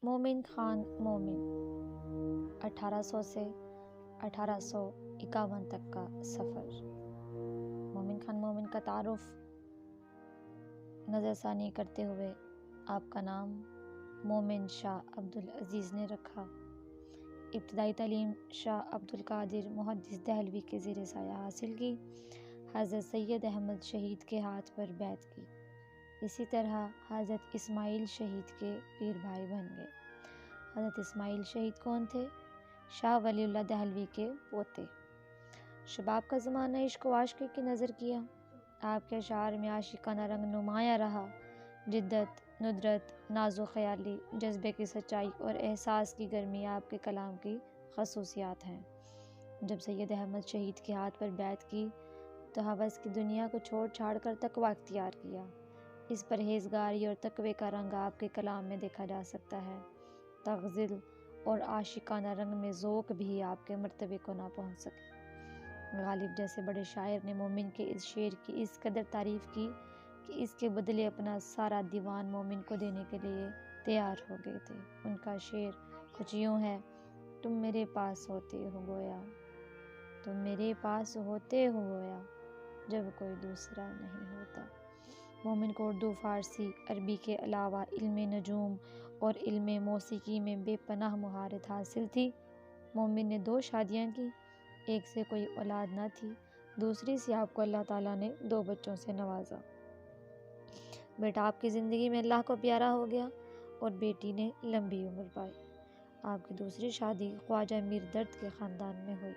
مومن خان مومن 1800 سے 1851 تک کا سفر۔ مومن خان مومن کا تعارف نظر ثانی کرتے ہوئے آپ کا نام مومن شاہ عبدالعزیز نے رکھا۔ ابتدائی تعلیم شاہ عبدالقادر محدث دہلوی کے زیر سایہ حاصل کی۔ حضرت سید احمد شہید کے ہاتھ پر بیعت کی۔ اسی طرح حضرت اسماعیل شہید کے پیر بھائی بن گئے۔ حضرت اسماعیل شہید کون تھے؟ شاہ ولی اللہ دہلوی کے پوتے۔ شباب کا زمانہ عشق و عاشقی کی نظر کیا۔ آپ کے اشعار میں عاشقانہ رنگ نمایاں رہا۔ جدت، ندرت، ناز و خیالی، جذبے کی سچائی اور احساس کی گرمی آپ کے کلام کی خصوصیات ہیں۔ جب سید احمد شہید کے ہاتھ پر بیعت کی تو ہوس کی دنیا کو چھوڑ چھاڑ کر تقویٰ اختیار کیا۔ اس پرہیزگاری اور تقوی کا رنگ آپ کے کلام میں دیکھا جا سکتا ہے۔ تغزل اور عاشقانہ رنگ میں ذوق بھی آپ کے مرتبے کو نہ پہنچ سکے۔ غالب جیسے بڑے شاعر نے مومن کے اس شعر کی اس قدر تعریف کی کہ اس کے بدلے اپنا سارا دیوان مومن کو دینے کے لیے تیار ہو گئے تھے۔ ان کا شعر کچھ یوں ہے: تم میرے پاس ہوتے ہو گویا، تم میرے پاس ہوتے ہو گویا، جب کوئی دوسرا نہیں ہوتا۔ مومن کو اردو، فارسی، عربی کے علاوہ علم نجوم اور علم موسیقی میں بے پناہ مہارت حاصل تھی۔ مومن نے 2 شادیاں کی۔ ایک سے کوئی اولاد نہ تھی، دوسری سے آپ کو اللہ تعالیٰ نے 2 بچوں سے نوازا۔ بیٹا آپ کی زندگی میں اللہ کو پیارا ہو گیا اور بیٹی نے لمبی عمر پائی۔ آپ کی دوسری شادی خواجہ میر درد کے خاندان میں ہوئی۔